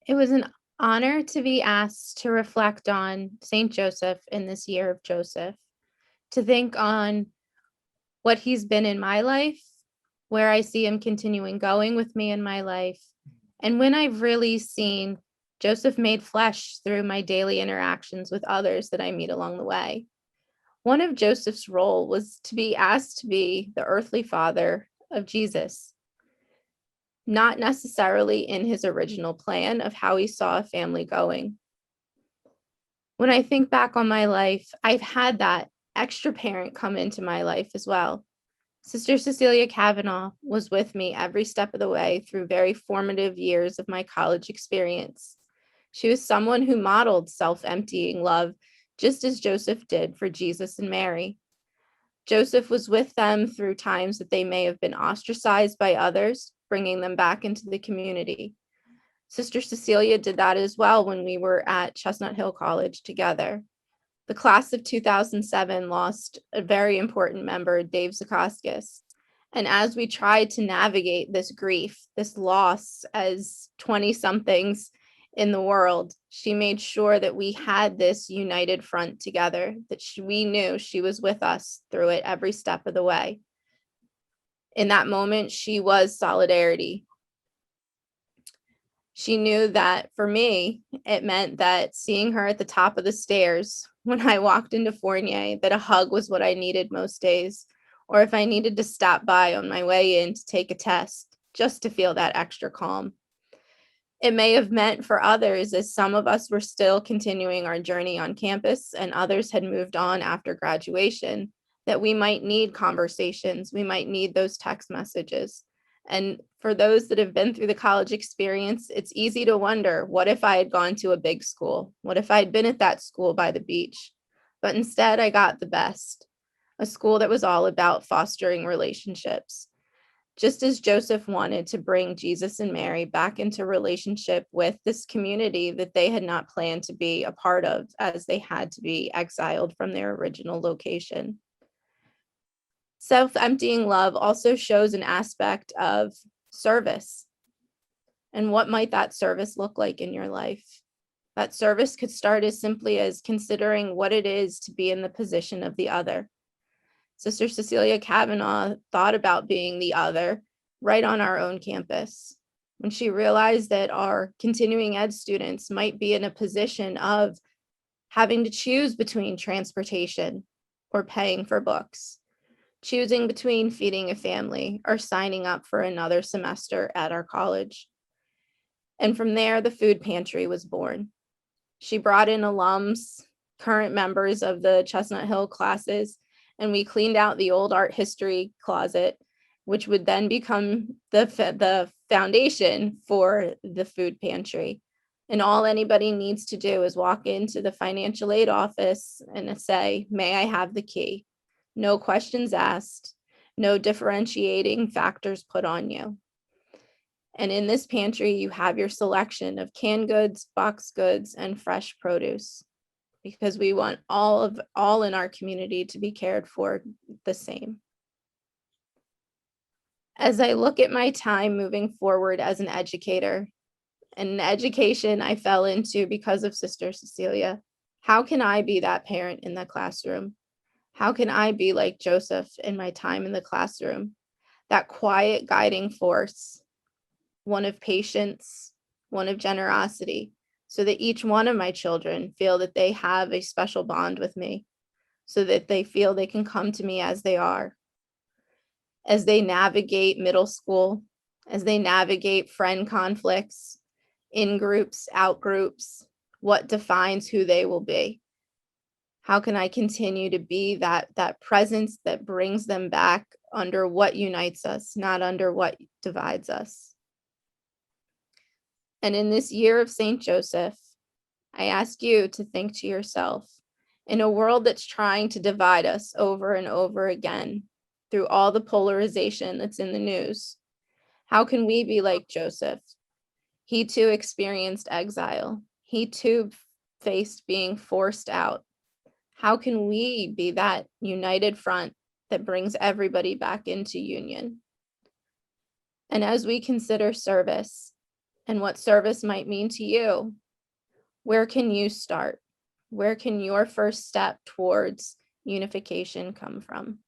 It was an honor to be asked to reflect on St. Joseph in this year of Joseph, to think on what he's been in my life, where I see him continuing going with me in my life, and when I've really seen Joseph made flesh through my daily interactions with others that I meet along the way. One of Joseph's role was to be asked to be the earthly father of Jesus, not necessarily in his original plan of how he saw a family going. When I think back on my life, I've had that extra parent come into my life as well. Sister Cecilia Kavanaugh was with me every step of the way through very formative years of my college experience. She was someone who modeled self-emptying love, just as Joseph did for Jesus and Mary. Joseph was with them through times that they may have been ostracized by others, bringing them back into the community. Sister Cecilia did that as well when we were at Chestnut Hill College together. The class of 2007 lost a very important member, Dave Zukoskis. And as we tried to navigate this grief, this loss as 20-somethings in the world, she made sure that we had this united front together, that we knew she was with us through it every step of the way. In that moment, she was solidarity. She knew that for me, it meant that seeing her at the top of the stairs when I walked into Fournier, that a hug was what I needed most days, or if I needed to stop by on my way in to take a test, just to feel that extra calm. It may have meant for others, as some of us were still continuing our journey on campus and others had moved on after graduation, that we might need conversations, we might need those text messages. And for those that have been through the college experience, it's easy to wonder, what if I had gone to a big school? What if I had been at that school by the beach? But instead, I got the best, a school that was all about fostering relationships. Just as Joseph wanted to bring Jesus and Mary back into relationship with this community that they had not planned to be a part of, as they had to be exiled from their original location. Self-emptying love also shows an aspect of service. And what might that service look like in your life? That service could start as simply as considering what it is to be in the position of the other. Sister Cecilia Kavanaugh thought about being the other right on our own campus. When she realized that our continuing ed students might be in a position of having to choose between transportation or paying for books, choosing between feeding a family or signing up for another semester at our college. And from there, the food pantry was born. She brought in alums, current members of the Chestnut Hill classes, and we cleaned out the old art history closet, which would then become the foundation for the food pantry. And all anybody needs to do is walk into the financial aid office and say, "May I have the key?" No questions asked, no differentiating factors put on you. And in this pantry, you have your selection of canned goods, box goods, and fresh produce, because we want all in our community to be cared for the same. As I look at my time moving forward as an educator, and an education I fell into because of Sister Cecilia, how can I be that parent in the classroom? How can I be like Joseph in my time in the classroom? That quiet guiding force, one of patience, one of generosity, so that each one of my children feel that they have a special bond with me, so that they feel they can come to me as they are. As they navigate middle school, as they navigate friend conflicts, in groups, out groups, what defines who they will be? How can I continue to be that presence that brings them back under what unites us, not under what divides us? And in this year of St. Joseph, I ask you to think to yourself, in a world that's trying to divide us over and over again through all the polarization that's in the news, how can we be like Joseph? He too experienced exile. He too faced being forced out. How can we be that united front that brings everybody back into union? And as we consider service, and what service might mean to you. Where can you start? Where can your first step towards unification come from?